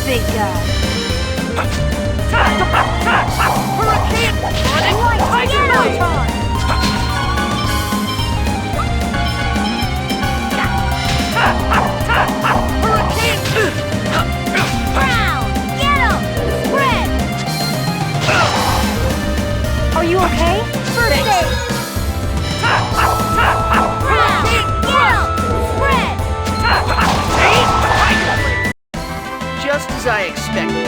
big guy. Hurricane! Sonic Tiger Blade! Hurricane! Brown! Get him! Spread! Are you okay? First aid! Brown! Get him! Spread! Just as I expected.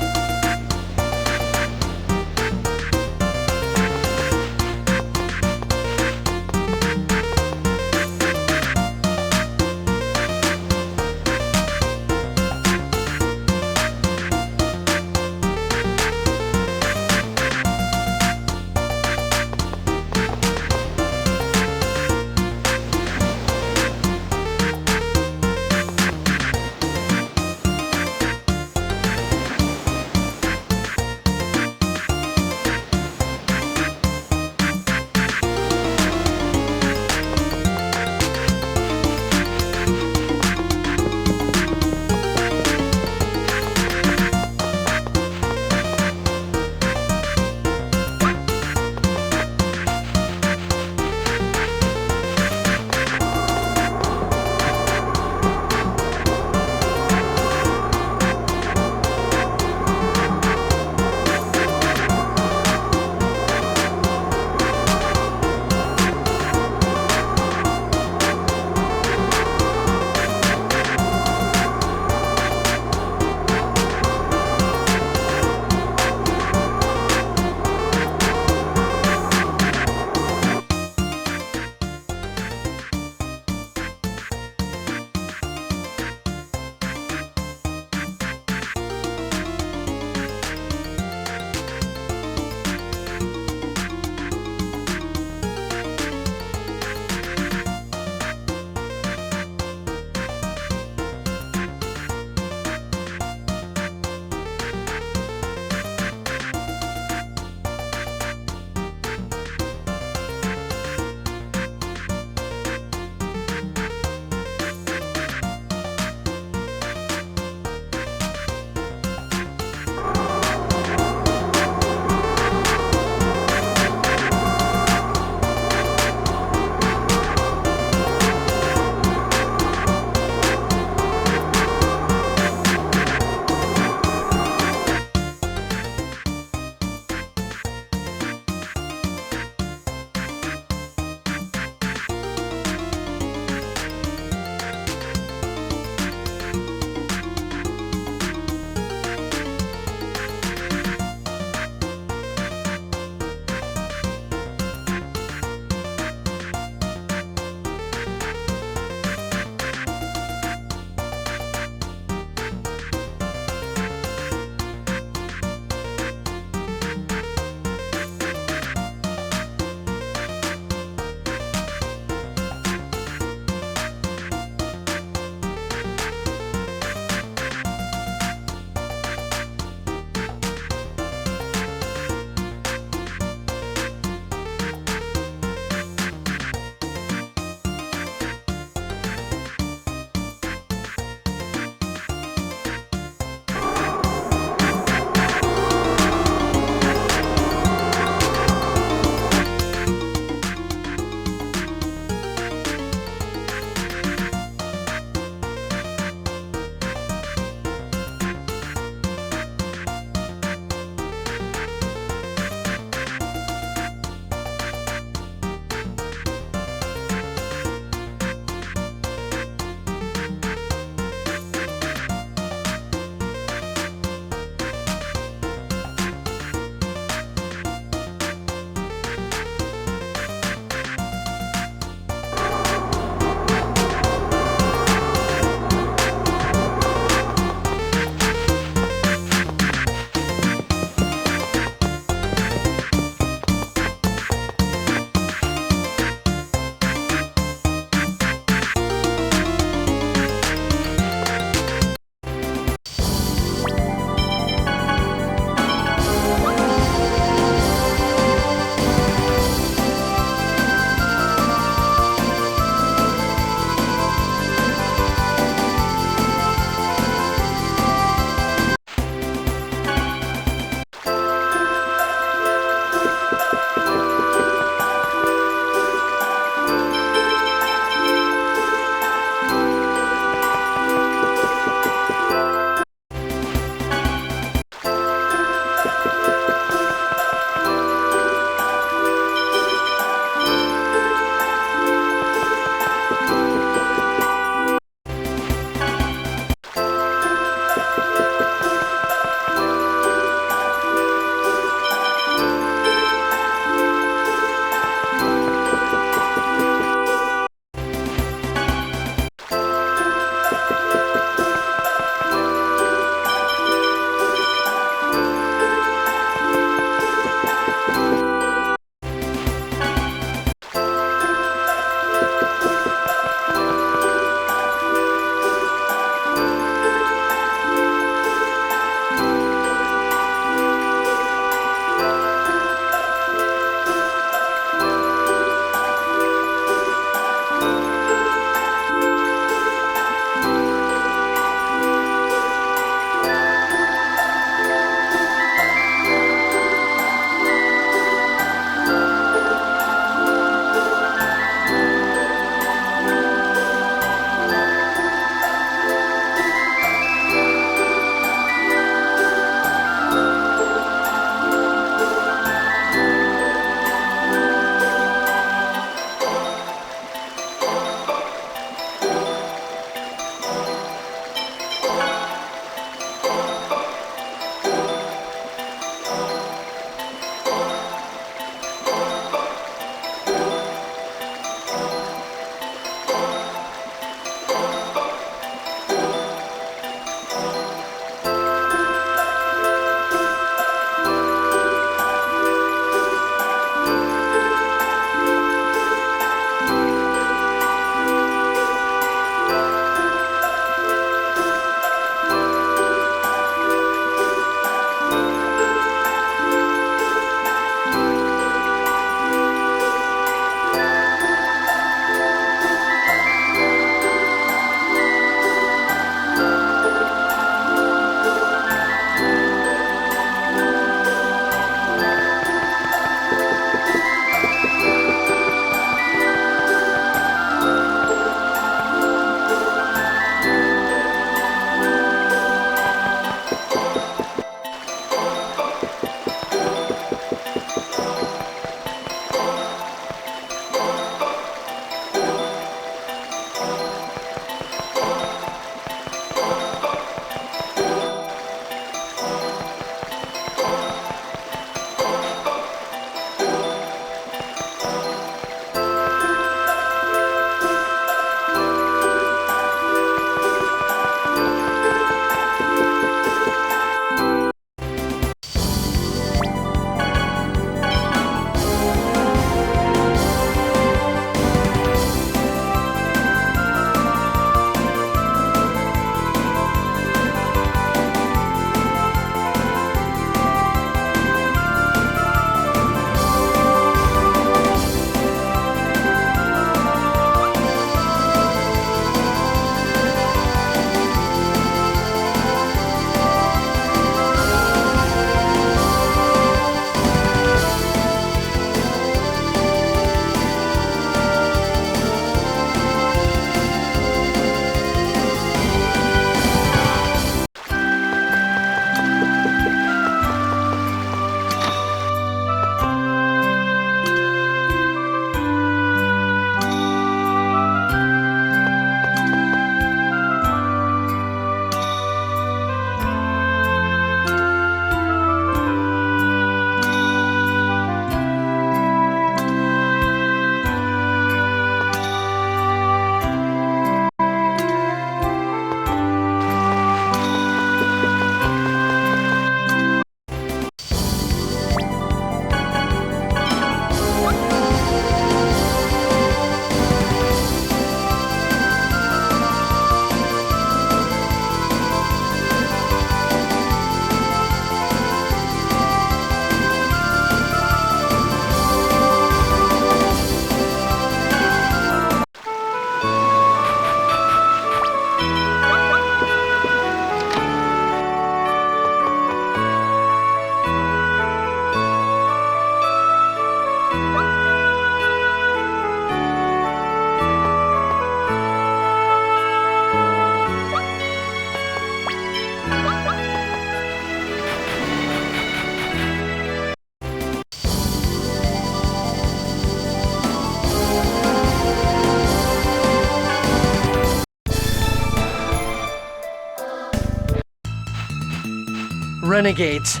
Renegades.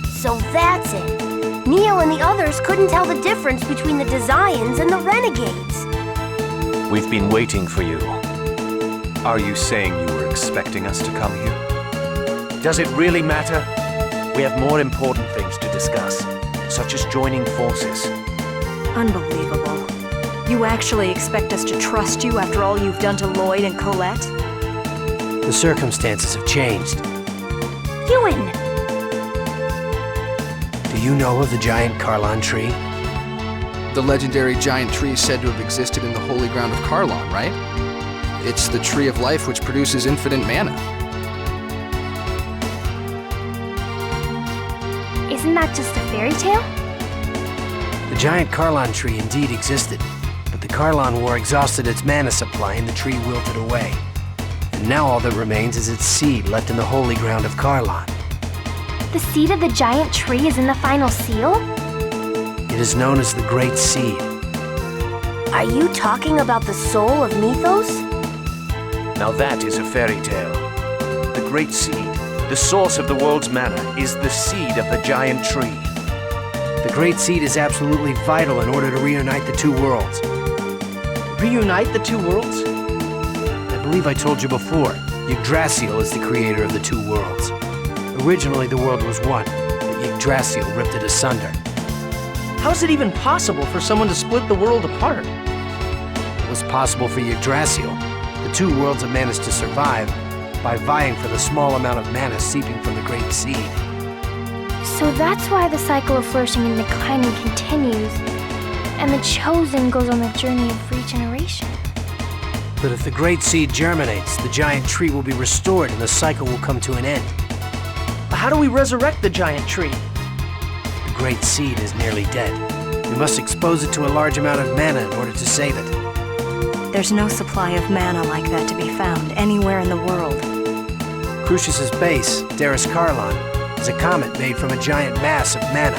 So that's it. Neo and the others couldn't tell the difference between the Desians and the Renegades. We've been waiting for you. Are you saying you were expecting us to come here? Does it really matter? We have more important things to discuss, such as joining forces. Unbelievable. You actually expect us to trust you after all you've done to Lloyd and Colette? The circumstances have changed. Ewan! Do you know of the giant Carlon tree? The legendary giant tree said to have existed in the holy ground of Carlon, right? It's the tree of life which produces infinite mana. Isn't that just a fairy tale? The giant Carlon tree indeed existed, but the Carlon War exhausted its mana supply and the tree wilted away. And now all that remains is its seed left in the holy ground of Carlon. The seed of the giant tree is in the final seal? It is known as the Great Seed. Are you talking about the soul of Mythos? Now that is a fairy tale. The Great Seed, the source of the world's mana, is the seed of the giant tree. The Great Seed is absolutely vital in order to reunite the two worlds. Reunite the two worlds? I believe I told you before, Yggdrasil is the creator of the two worlds. Originally the world was one, but Yggdrasil ripped it asunder. How's it even possible for someone to split the world apart? It was possible for Yggdrasil. The two worlds have managed to survive by vying for the small amount of mana seeping from the Great Seed. So that's why the cycle of flourishing and declining continues, and the Chosen goes on the journey of regeneration. But if the Great Seed germinates, the giant tree will be restored and the cycle will come to an end. How do we resurrect the giant tree? The Great Seed is nearly dead. We must expose it to a large amount of mana in order to save it. There's no supply of mana like that to be found anywhere in the world. Crucius's base, Darus Carlon, is a comet made from a giant mass of mana.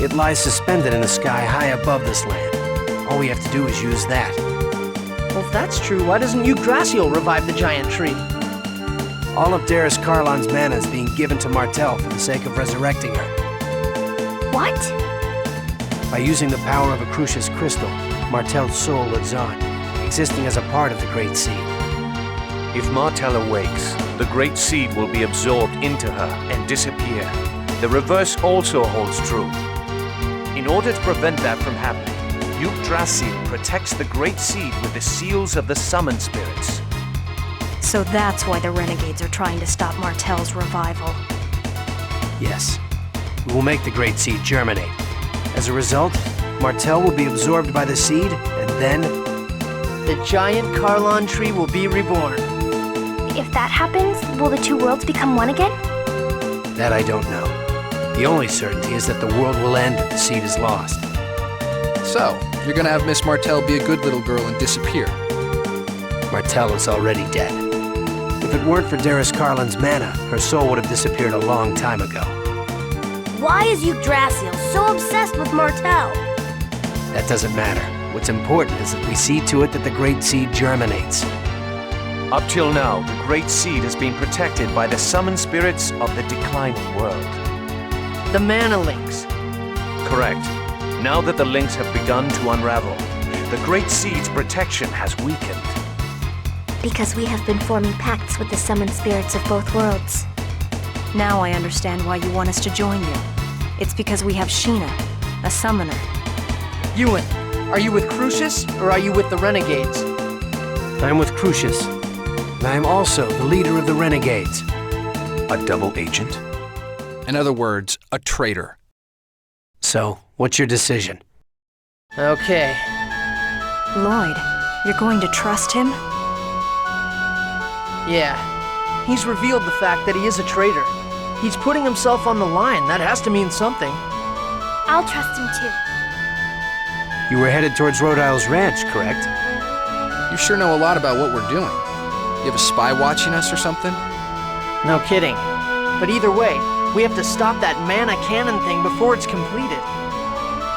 It lies suspended in the sky high above this land. All we have to do is use that. Well, if that's true, why doesn't Yggdrasil revive the giant tree? All of Darus Carlon's mana is being given to Martel for the sake of resurrecting her. What? By using the power of a Crucius crystal, Martel's soul lives on, existing as a part of the Great Seed. If Martel awakes, the Great Seed will be absorbed into her and disappear. The reverse also holds true. In order to prevent that from happening, Yggdrasil protects the Great Seed with the seals of the summoned spirits. So that's why the Renegades are trying to stop Martel's revival. Yes. We will make the Great Seed germinate. As a result, Martel will be absorbed by the seed, and then... The giant Carlon tree will be reborn. If that happens, will the two worlds become one again? That I don't know. The only certainty is that the world will end if the seed is lost. So, you're gonna have Miss Martel be a good little girl and disappear. Martel is already dead. If it weren't for Darus Carlon's mana, her soul would have disappeared a long time ago. Why is Yggdrasil so obsessed with Martel? That doesn't matter. What's important is that we see to it that the Great Seed germinates. Up till now, the Great Seed has been protected by the summoned spirits of the declining world. The mana links. Correct. Now that the links have begun to unravel, the Great Seed's protection has weakened. Because we have been forming pacts with the summoned spirits of both worlds. Now I understand why you want us to join you. It's because we have Sheena, a summoner. Ewan, are you with Crucius or are you with the Renegades? I'm with Crucius, and I'm also the leader of the Renegades. A double agent? In other words, a traitor. So, what's your decision? Okay. Lloyd, you're going to trust him? Yeah. He's revealed the fact that he is a traitor. He's putting himself on the line. That has to mean something. I'll trust him too. You were headed towards Rhode Isle's ranch, correct? You sure know a lot about what we're doing. You have a spy watching us or something? No kidding. But either way, we have to stop that mana cannon thing before it's completed.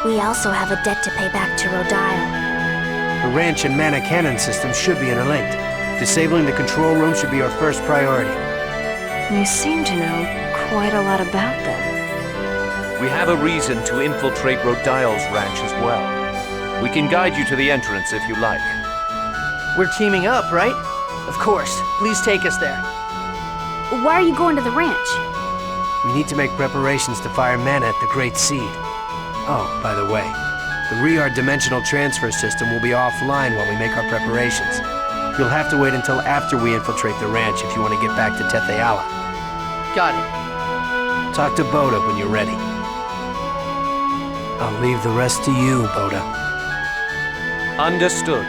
We also have a debt to pay back to Rhode Isle. The ranch and mana cannon system should be interlinked. Disabling the control room should be our first priority. You seem to know quite a lot about them. We have a reason to infiltrate Rodial's ranch as well. We can guide you to the entrance if you like. We're teaming up, right? Of course. Please take us there. Why are you going to the ranch? We need to make preparations to fire mana at the Great Seed. Oh, by the way, the Riard dimensional transfer system will be offline while we make our preparations. You'll have to wait until after we infiltrate the ranch if you want to get back to Tetheala. Got it. Talk to Boda when you're ready. I'll leave the rest to you, Boda. Understood.